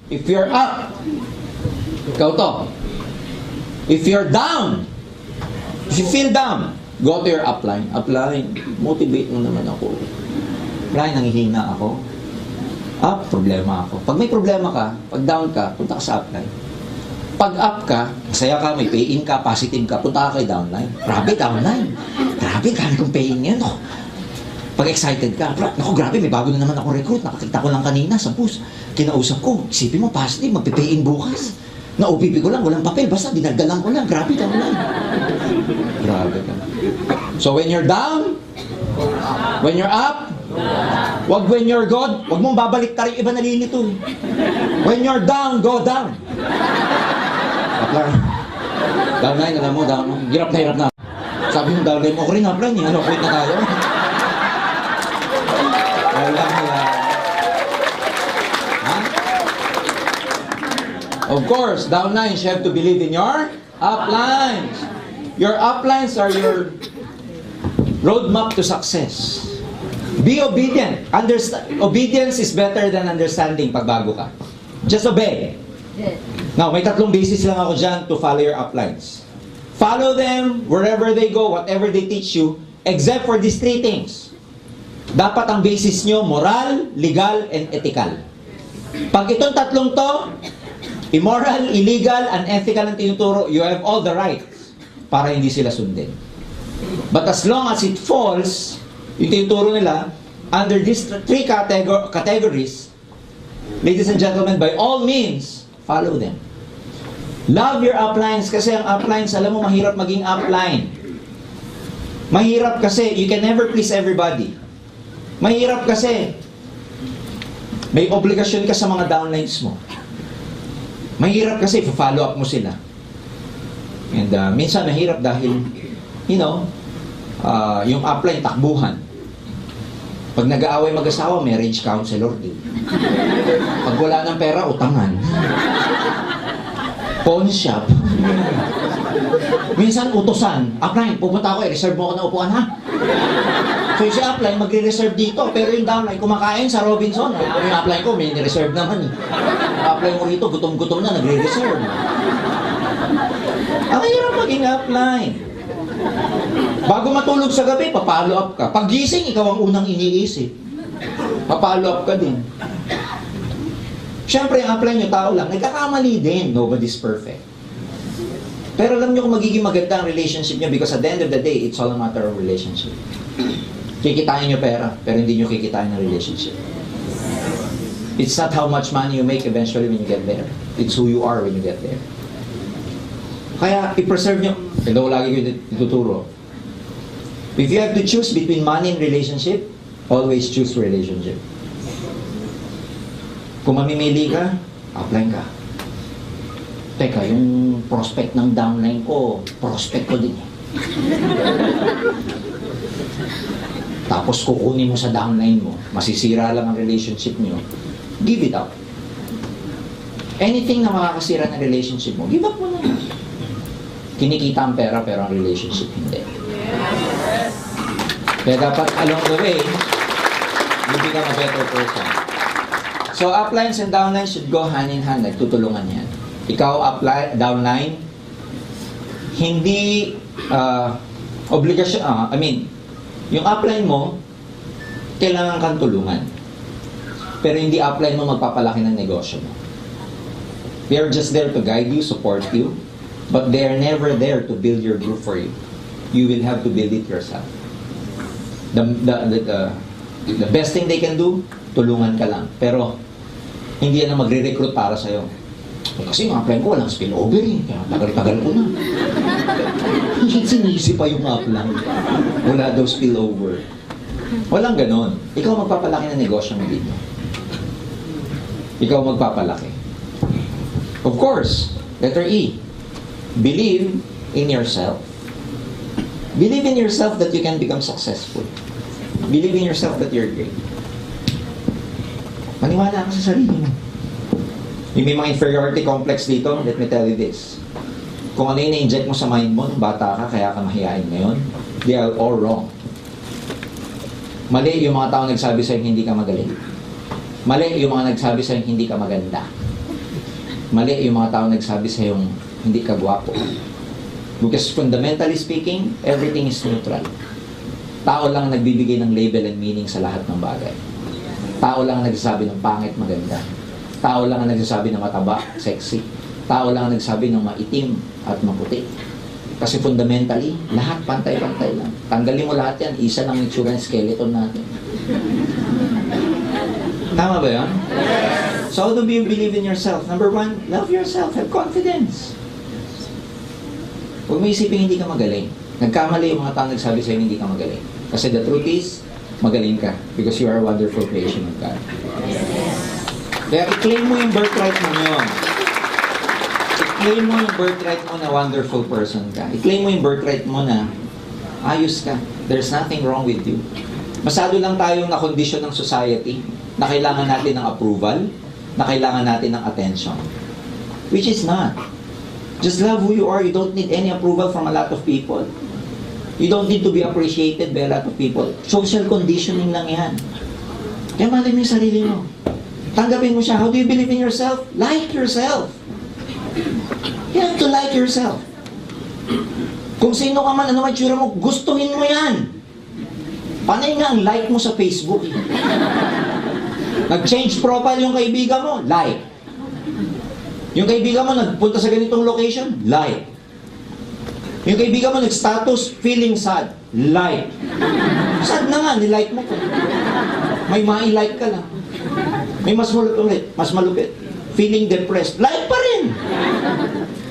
If you're up, ikaw to. If you're down, if you feel down, go to your upline. Upline, motivate mo naman ako. Upline, nanghihina ako. Up, problema ako. Pag may problema ka, pag down ka, punta ka sa upline. Pag up ka, masaya ka, may pay-in ka, positive ka, punta ka kay downline. Grabe, downline. Grabe, dami kong pay-in ngayon. Oh. Pag excited ka, naku, grabe, may bago na naman ako recruit. Nakakita ko lang kanina sa bus. Kinausap ko, isipin mo, positive, magpipay-in bukas. Na-OPP ko lang, walang papel, basta dinagdalan ko lang. Grabe, downline. Grabe ka. So when you're down, when you're up, wag when you're good, wag mong babalik tayo, iba nalilito. When you're down, go down. Upline. Downline, alam mo, down. Hirap na. Sabi mo, downline mo, okay rin upline, ano, quit na tayo. Wala nila. Huh? Of course, downlines, you have to believe in your uplines. Your uplines are your roadmap to success. Be obedient. Obedience is better than understanding pag bago ka. Just obey. Now, may tatlong basis lang ako dyan to follow your uplines. Follow them wherever they go, whatever they teach you, except for these three things. Dapat ang basis nyo, moral, legal, and ethical. Pag itong tatlong to, immoral, illegal, unethical ang tinuturo, you have all the rights para hindi sila sundin. But as long as it falls, yung tinuturo nila, under these three categories, ladies and gentlemen, by all means, follow them. Love your uplines kasi ang uplines, alam mo, mahirap maging upline. Mahirap kasi, you can never please everybody. Mahirap kasi, may obligasyon ka sa mga downlines mo. Mahirap kasi, follow up mo sila. And minsan mahirap dahil, you know, yung upline, takbuhan. Pag nag-aaway mag-asawa, marriage counselor din. Pag wala ng pera, utangan. Pawn shop. Minsan, utosan. Upline, pupunta ako, reserve mo ako ng upuan, ha? So yung si upline, magre-reserve dito. Pero yung downline, kumakain sa Robinson. Yung upline ko, may ni-reserve naman. Upline mo rito, gutom-gutom na, nagre-reserve. Ang hirap maging upline. Bago matulog sa gabi, papalo up ka. Pag gising, ikaw ang unang iniisip. Papalo up ka din. Siyempre, ang upline nyo, tao lang, nagkakamali din. Nobody's perfect. Pero alam nyo kung magiging maganda ang relationship nyo because at the end of the day, it's all a matter of relationship. Kikitain nyo pera, pero hindi nyo kikitain ang relationship. It's not how much money you make eventually when you get there. It's who you are when you get there. Kaya, i-preserve nyo. Hello, lagi ko ituturo. If you have to choose between money and relationship, always choose relationship. Kung mamimili ka, upline ka. Teka, yung prospect ng downline ko, prospect ko din. Tapos kukunin mo sa downline mo, masisira lang ang relationship niyo, give it up. Anything na makakasira ng relationship mo, give up mo na. Kinikita ang pera pero ang relationship hindi. Kaya dapat along the way, you become a better person. So uplines and downlines should go hand in hand, nagtutulungan yan. Ikaw upline, downline, hindi obligasyon, yung upline mo, kailangan kang tulungan. Pero hindi upline mo magpapalaki ng negosyo mo. They are just there to guide you, support you, but they are never there to build your group for you. You will have to build it yourself. The best thing they can do, tulungan ka lang. Pero, hindi yan na magre-recruit para sa'yo. Kasi yung upline ko, walang spillover eh. Kaya tagal-tagal ko na. Sinisi pa yung upline. Wala daw spillover. Walang ganon. Ikaw magpapalaki ng negosyo mo dito. Ikaw magpapalaki. Of course, letter E. Believe in yourself. Believe in yourself that you can become successful. Believe in yourself that you're great. Maniwala ka sa sarili mo. Yung may mga inferiority complex dito, let me tell you this. Kung ano yung na-inject mo sa mind mo, bata ka, kaya ka mahihain ngayon, they are all wrong. Mali yung mga tao nagsabi sa'yo hindi ka magaling. Mali yung mga nagsabi sa'yo hindi ka maganda. Mali yung mga tao nagsabi sa yung hindi ka gwapo. Because fundamentally speaking, everything is neutral. Tao lang ang nagbibigay ng label and meaning sa lahat ng bagay. Tao lang ang nagsasabi ng pangit, maganda. Tao lang ang nagsasabi ng mataba, sexy. Tao lang ang nagsasabi ng maitim at maputi. Kasi fundamentally, lahat pantay-pantay lang. Tanggalin mo lahat yan, isa lang yung itsura ng skeleton natin. Tama ba yun? So how do you believe in yourself? Number one, love yourself. Have confidence. Huwag mo isipin hindi ka magaling. Nagkamali yung mga tao nagsabi sa'yo hindi ka magaling. Kasi the truth is, magaling ka. Because you are a wonderful creation of God. Kaya i-claim mo yung birthright mo yun. I-claim mo yung birthright mo na wonderful person ka. I-claim mo yung birthright mo na ayos ka. There's nothing wrong with you. Masyado lang tayong na-condition ng society na kailangan natin ng approval, na kailangan natin ng attention. Which is not. Just love who you are. You don't need any approval from a lot of people. You don't need to be appreciated by a lot of people. Social conditioning lang yan. Kaya malay mo yung sarili mo. Tanggapin mo siya. How do you believe in yourself? Like yourself. You have to like yourself. Kung sino ka man, ano man tsura mo, gustuhin mo yan. Panay nga ang like mo sa Facebook. Nag-change profile yung kaibigan mo, like. Yung kaibigan mo nagpunta sa ganitong location, like. Yung kaibigan mo nag-status, feeling sad, like. Sad na nga, nilike mo ko. May mai-like ka lang. May mas malupit. Feeling depressed, like pa rin.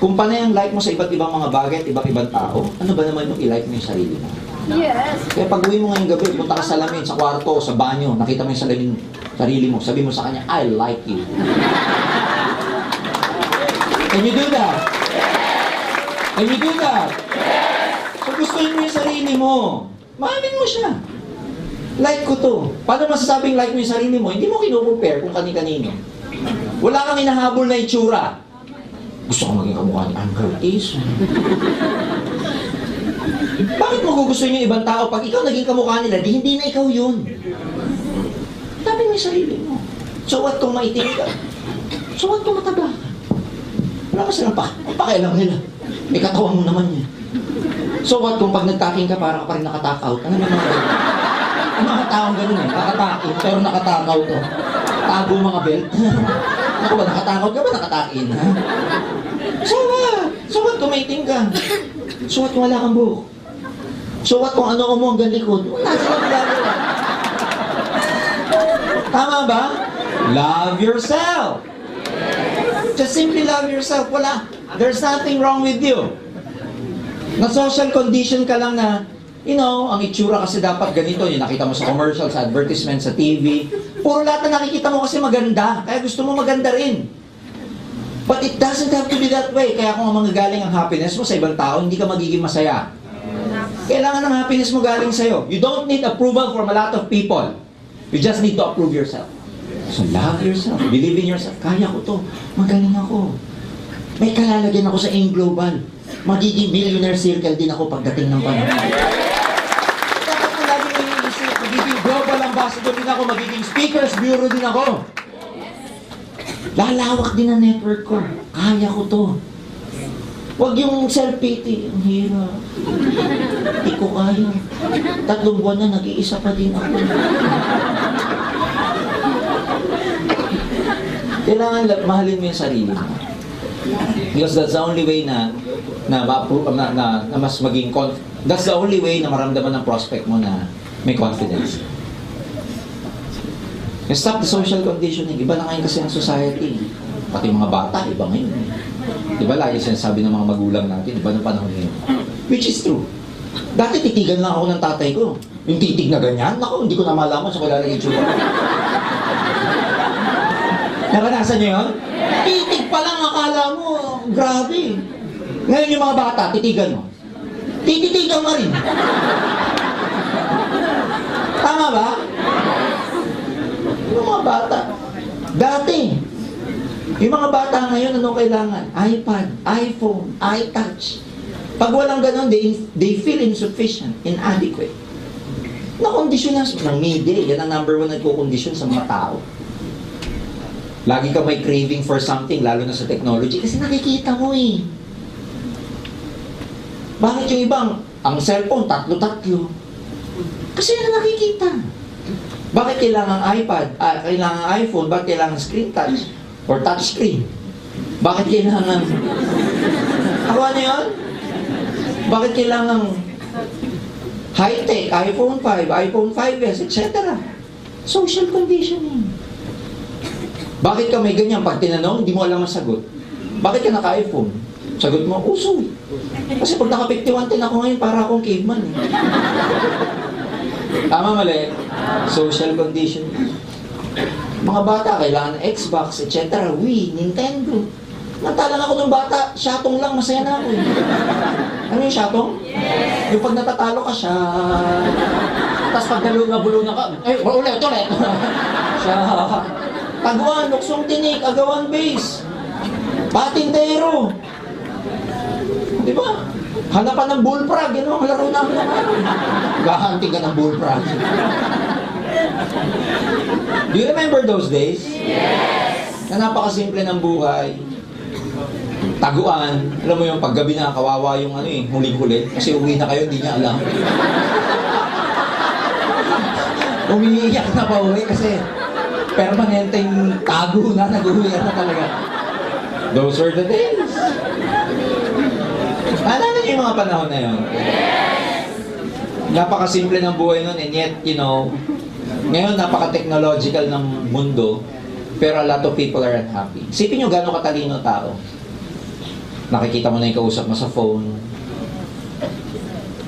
Kung panay ang like mo sa iba't ibang mga bagay at iba't ibang tao, ano ba naman yung i-like mo yung sarili mo? Yes. Kaya pag uwi mo ngayong gabi, punta ka sa salamin, sa kwarto, sa banyo, nakita mo yung salamin, sarili mo, sabi mo sa kanya, I like you. Can you do that? Can you do that? So gustuhin mo yung sarili mo. Maamin mo siya. Like ko to. Paano masasabing like mo yung sarili mo? Hindi mo kino-compare kung kani-kanino. Wala kang hinahabol na itsura. Gusto ko maging kamukha ni Ann Curtis. Bakit mo gugustuhin yung ibang tao? Pag ikaw naging kamukha nila, hindi na ikaw yun. Sabi mo yung sarili mo. So what kung maitim ka? So what kung mataba ka? Wala ka silang pakialam nila. May katawan mo naman yan. So what kung pag nagtaking ka, para ka pa rin nakatakaw? Ano naman mga ganun? Ang mga taong ganun eh. Nakatakin, pero nakatakaw to. Tago mga belt. Ako ba, nakatakaw ka ba nakatakin, ha? So what? So what kung maitim ka? So what kung wala kang buhok? So what kung ano mo hanggang likod? Wala silang magagawa. Tama ba? Love yourself. Just simply love yourself. Wala. There's nothing wrong with you. Na social condition ka lang na, you know, ang itsura kasi dapat ganito. Yung nakita mo sa commercial, sa advertisement, sa TV. Puro lahat na nakikita mo kasi maganda. Kaya gusto mo maganda rin. But it doesn't have to be that way. Kaya kung manggagaling ang happiness mo sa ibang tao, hindi ka magiging masaya. Kailangan ng happiness mo galing sa'yo. You don't need approval from a lot of people. You just need to approve yourself. So love yourself. Believe in yourself. Kaya ko to. Magaling ako. May kalalagyan ako sa AIM Global. Magiging millionaire circle din ako pagdating ng panahon. Dapat mo lagi mo iisip. Magiging global ambassador din ako. Magiging speakers bureau din ako. Lalawak din ang network ko. Kaya ko to. Huwag yung self-pity. Ang hirap. Hindi ko kaya. 3 buwan na, nag-iisa pa din ako. Kailangan mahalin mo yung sarili mo. Because that's the only way na mas maging that's the only way na maramdaman ng prospect mo na may confidence. Stop the social conditioning. Iba na ngayon kasi ang society. Pati mga bata, iba ngayon. Diba lagi sinasabi ng mga magulang natin, iba ng panahon ngayon. Which is true. Dati titigan lang ako ng tatay ko. Yung titig na ganyan, naku, hindi ko na malaman sa kilala yung itsura. Naranasan niyo yun? Titig pa lang, akala mo, grabe. Ngayon yung mga bata, titigan mo. Tititigan mo rin. Tama ba? Yung mga bata. Dati, yung mga bata ngayon, anong kailangan? iPad, iPhone, iTouch. Pag walang ganon, they feel insufficient, inadequate. Nakondisyon na ng media. Yan ang number 1 nagkukondisyon sa mga tao. Lagi ka may craving for something, lalo na sa technology, kasi nakikita mo eh. Bakit yung ibang, ang cellphone, tatlo-tatlo? Kasi yun ang nakikita. Bakit kailangan iPad, kailangan iPhone, bakit kailangan screen touch or touch screen? Bakit kailangan... Awa na yun? Bakit kailangan high-tech, iPhone 5, iPhone 5S, etc.? Social conditioning. Bakit ka may ganyan? Pag tinanong, hindi mo alam ang sagot. Bakit ka naka-iPhone? Sagot mo, uso. Kasi pag naka-5110 ako ngayon, para akong caveman. Eh. Tama, mali? Social conditioning. Mga bata, kailangan Xbox, etc. Wii, Nintendo. Nantalang ako ng bata, syatong lang, masaya na ako. Eh. Ano yung syatong? Yes. Yung pag natatalo ka siya, tapos pag nabulunan ka, ulit. Siya. Taguan, luksong tinik, agawan base. Patintero. Di ba? Hanapan ng bullfrog, yun ang laro namin naman. Gahanting ka ng bullfrog. Do you remember those days? Yes! Na napakasimple ng buhay. Taguan. Alam mo yung paggabi na kawawa yung huling-huli. Kasi uwi na kayo, hindi niya alam. Umiiyak na pa uwi kasi permanenteng tago na, nag-uwian na talaga. Those were the days. Naalala niyo yung mga panahon na yun? Yes! Napakasimple ng buhay nun, and yet, ngayon napaka-technological ng mundo, pero a lot of people are unhappy. Isipin nyo gano'ng katalino tao. Nakikita mo na yung kausap mo sa phone.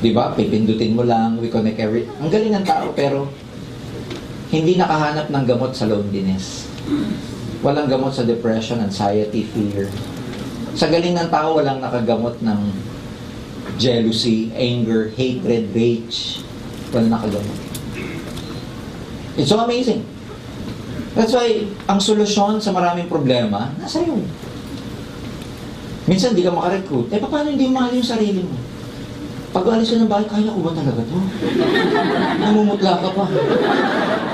Diba? Pipindutin mo lang, we connect every... Ang galing ng tao, pero hindi nakahanap ng gamot sa loneliness. Walang gamot sa depression, anxiety, fear. Sa galing ng tao, walang nakagamot ng jealousy, anger, hatred, rage. Walang nakagamot. It's so amazing. That's why, ang solusyon sa maraming problema, nasa iyo. Minsan, di ka makarecruit. Paano hindi mahal yung sarili mo? Pag alis ka ng bahay, kaya ko ba talaga to? Namumutla ka pa.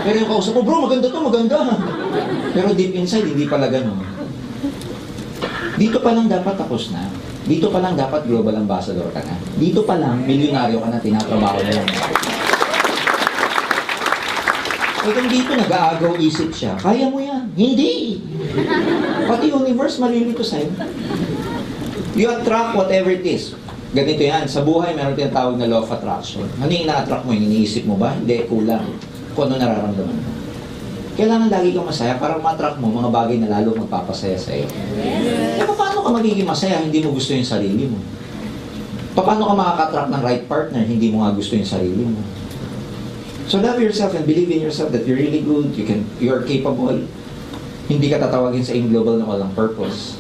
Pero yung kausap mo, bro, maganda to, maganda. Pero deep inside, hindi pala ganun. Dito pa lang dapat tapos na. Dito pa lang dapat global ambassador ka na. Dito pa lang, milyonaryo ka na, tinatrabaho mo lang. E kung dito nag-aagaw isip siya, kaya mo yan. Hindi! Pati universe malilito sa'yo. You attract whatever it is. Ganito yan, sa buhay meron tinatawag na law of attraction. Ano yung ina-attract mo? Iniisip mo ba? Hindi, kulang. Kung ano nararamdaman mo. Kailangan lagi kang masaya para ma-attract mo mga bagay na lalo magpapasaya sa iyo. Yes. Paano ka magiging masaya hindi mo gusto yung sarili mo? Paano ka makaka-attract ng right partner hindi mo nga gusto yung sarili mo? So love yourself and believe in yourself that you're really good, you're capable. Hindi ka tatawagin sa global na walang purpose.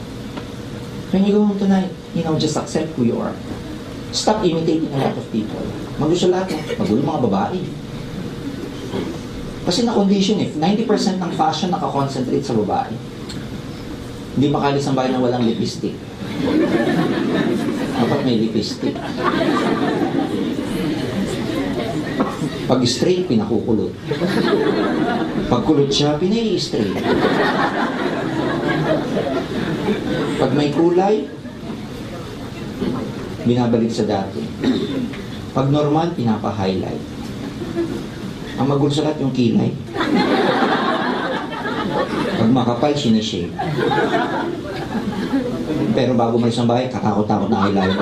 When you go home tonight, just accept who you are. Stop imitating a lot of people. Magusto lahat, magulo mga babae. Kasi na-condition 90% ng fashion nakakonsentrate sa babae. Hindi makalis ang bahay na walang lipstick. Dapat may lipstick. Pag straight, pinakukulot. Pag kulot siya, pinai-straight. Pag may kulay, binabalik sa dati. Pag normal, pinapa-highlight. Ang magulo sa lahat yung kilay. Pag makapal, sinashave. Pero bago malis ang bahay, katakot-takot na highlight.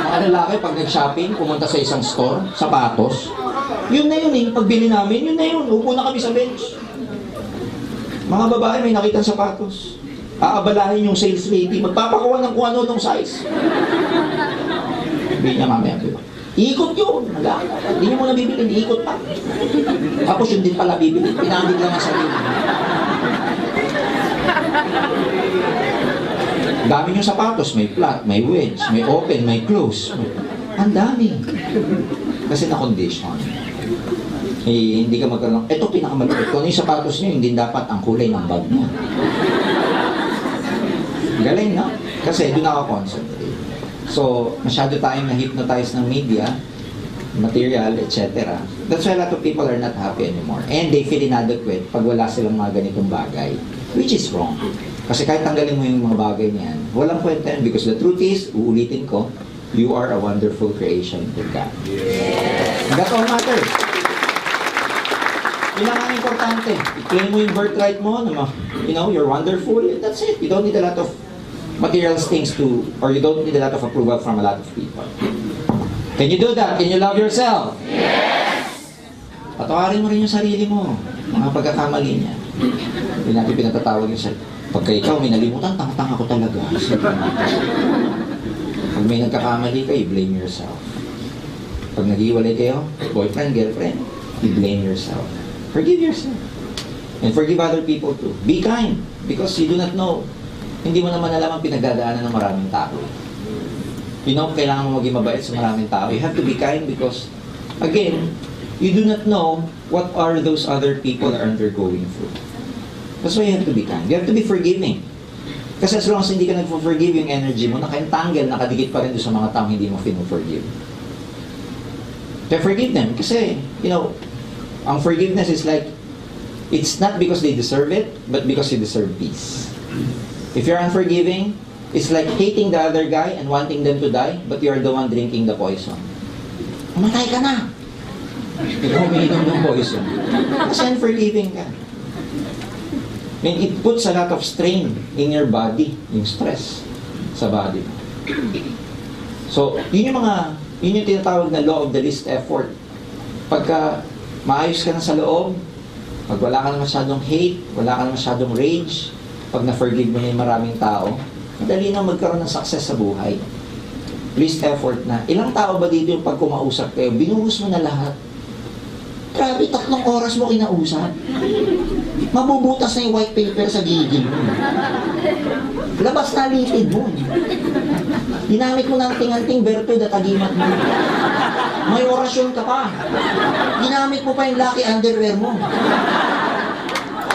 Mga lalaki, pag nag-shopping, pumunta sa isang store, sapatos, yun na yun eh. Pagbili namin, yun na yun. Upo na kami sa bench. Mga babae, may nakitang sapatos. Aabalahin yung sales lady. Magpapakuha ng kung ano nung size. Sabihin niya mamaya, diba? Iikot yun. Hindi niya muna bibili, iikot pa. Tapos yun din pala bibili. Pinamig lang ang sarili. Dami yung sapatos. May flat, may wedge, may open, may close. Ang dami. Kasi na-condition. Hindi ka magkaroon. Ito pinakamalupit. Kung yung sapatos niyo, hindi dapat ang kulay ng bag niya. Galing, no? Kasi doon ako-concentrate. So, masyado tayong na-hypnotize ng media, material, etc. That's why a lot of people are not happy anymore. And they feel inadequate pag wala silang mga ganitong bagay. Which is wrong. Kasi kahit tanggalin mo yung mga bagay niyan, walang kwenta yun. Because the truth is, uulitin ko, you are a wonderful creation with God. Yes. That's all matters. Yun ang importante. I-claim mo yung birthright mo, you know, you're wonderful, that's it. You don't need a lot of material things to, or you don't need a lot of approval from a lot of people. Can you do that? Can you love yourself? Yes! Patawarin mo rin yung sarili mo, mga pagkakamali niya. Hindi natin pinatatawag yung sarili. Pagka ikaw may nalimutan, tanga-tanga ko talaga. Pag may nagkakamali ka, you blame yourself. Pag nag-iwalay kayo, boyfriend, girlfriend, you blame yourself. Forgive yourself. And forgive other people too. Be kind, because you do not know. Hindi mo naman alam ang pinagdadaanan ng maraming tao. You know, kailangan mo maging mabait sa maraming tao. You have to be kind because, again, you do not know what are those other people are undergoing through. That's why you have to be kind. You have to be forgiving. Kasi as long as hindi ka nag-forgive, yung energy mo, naka-entangle, nakadikit pa rin doon sa mga taong hindi mo forgive. Kaya forgive them. Kasi, you know, ang forgiveness is like, it's not because they deserve it, but because you deserve peace. If you're unforgiving, it's like hating the other guy and wanting them to die, but you're the one drinking the poison. Mamatay ka na! Ikaw umiinom ng poison. Kasi unforgiving ka. I mean, it puts a lot of strain in your body, yung stress sa body. So, yun yung tinatawag na law of the least effort. Pagka maayos ka na sa loob, pag wala ka na masyadong hate, wala ka na masyadong rage, pag na-forgive mo na yung maraming tao, madali na magkaroon ng success sa buhay. Least effort na. Ilang tao ba dito yung pag kumausap kayo, binuhos mo na lahat? Grabe, 3 oras mo kinausap. Mabubutas na yung white paper sa gigil mo. Labas na litid mo. Ginamit mo ng ting-anting virtud at agimat mo. May orasyon ka pa. Ginamit mo pa yung lucky underwear mo.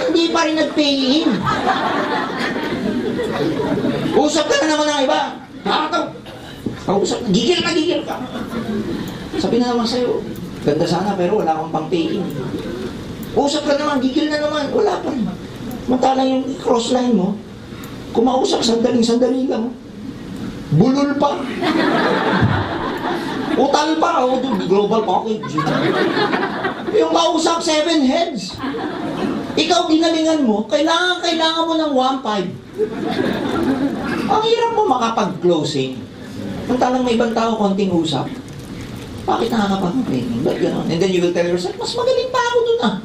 Hindi pa rin nag-pay-in. Usap ka na naman ng iba. Usap, gigil ka. Sabi na naman sa'yo, ganda sana pero wala akong pang-pay-in. Usap ka naman, gigil na naman, wala pa rin. Mantalang yung crossline mo, kumausap, sandali lang. Bulol pa. Utal pa, global package. Yung kausap, 7 heads. Ikaw, ginalingan mo, kailangan mo ng 1.5. Ang hirap mo makapag-closing. Mantalang may ibang tao, konting usap. Bakit nakakapag-training? Ba't gano'n? And then you will tell yourself, mas magaling pa ako dun ah.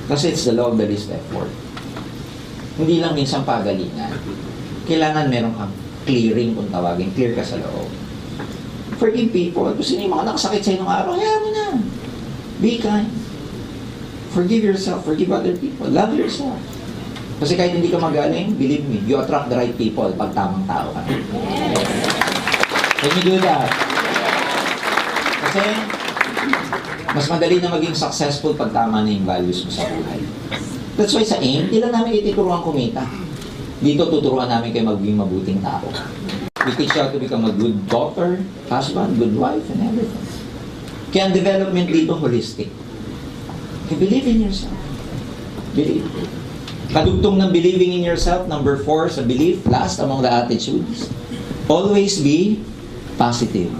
Kasi it's the law of the least effort. Hindi lang minsan pagalingan. Kailangan meron kang clearing kung tawagin. Clear ka sa loob. Forgive people. Gusto niyo yung mga nakasakit sa inong araw, hayaan mo na. Be kind. Forgive yourself. Forgive other people. Love yourself. Kasi kahit hindi ka magaling, believe me, you attract the right people pag tamang tao ka. Can you do that? Kasi, mas madali na maging successful pag tama na yung values mo sa buhay. That's why sa AIM, ilan namin ituturuan kumita. Dito tuturuan namin kayo maging mabuting tao. We teach you how to become a good daughter, husband, good wife, and everything. Kaya ang development dito holistic. You believe in yourself. Believe. Kadugtong ng believing in yourself, number 4 sa belief, last among the attitudes, always be positive.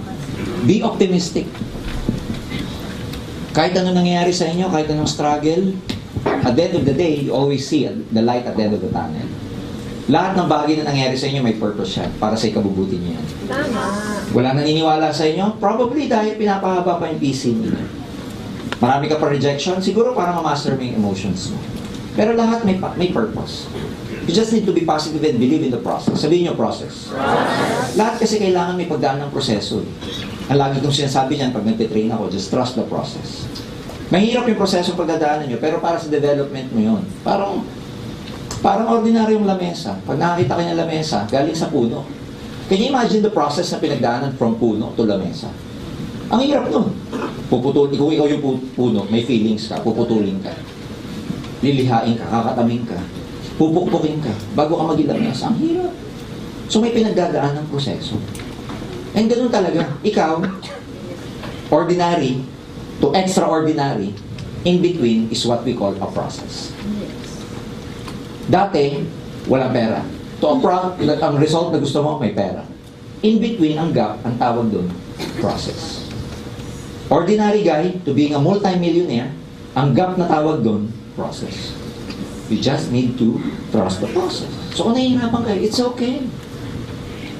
Be optimistic. Kahit ano nangyayari sa inyo, kahit anong struggle, at the end of the day, you always see the light at the end of the tunnel. Lahat ng bagay na nangyayari sa inyo, may purpose siya para sa ikabubuti niyo yan. Tama. Wala naniniwala sa inyo? Probably dahil pinapahaba pa yung PC niyo. Marami ka pa rejection, siguro para ma-master mo yung emotions mo. Pero lahat may purpose. You just need to be positive and believe in the process. Sabihin nyo process. Lahat kasi kailangan may pagdaan ng proseso. Ang lagi kong sinasabi niyan pag nagtitrain ako, just trust the process. Mahirap yung proseso pagdadaanan nyo, pero para sa development mo yun. Parang ordinaryong lamesa. Pag nakakita ka ng lamesa, galing sa puno. Can you imagine the process na pinagdaanan from puno to lamesa? Ang hirap nun. Kung ikaw yung puno, may feelings ka, puputulin ka. Lilihain ka, kakataming ka. Pupukpukin ka, bago ka maging lamesa. Ang hirap. So may pinagdadaan ng proseso. And ganun talaga. Ikaw, ordinary to extraordinary, in between is what we call a process. Dati, walang pera. Ang result na gusto mo, may pera. In between, ang gap, ang tawag doon, process. Ordinary guy to being a multi-millionaire, ang gap na tawag doon, process. You just need to trust the process. So kung nahihirapan kayo, it's okay.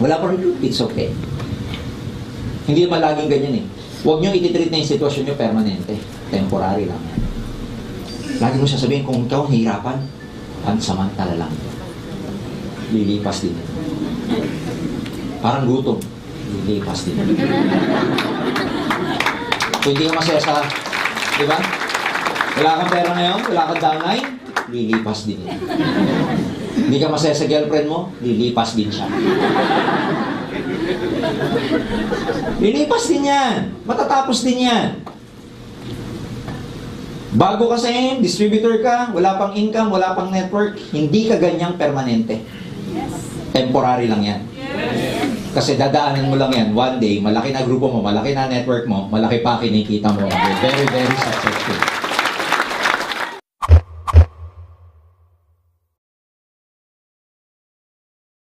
Wala pa rin, it's okay. Hindi naman laging ganyan eh. Huwag nyo ititreat na yung sitwasyon nyo permanente. Temporary lang yan. Lagi mo sasabihin, kung ikaw nahihirapan, pansamantala lang. Lilipas din. Parang gutom. Lilipas din. Kung hindi ka masaya sa, di ba? Wala kang pera ngayon, wala kang downline, lilipas din yan. Hindi ka masaya sa girlfriend mo, lilipas din siya. Lilipas din yan. Matatapos din yan. Bago ka sa distributor ka, wala pang income, wala pang network, hindi ka ganyang permanente. Temporary lang yan. Kasi dadaanan mo lang yan. One day, malaki na grupo mo, malaki na network mo, malaki pa kinikita mo. Very, very successful.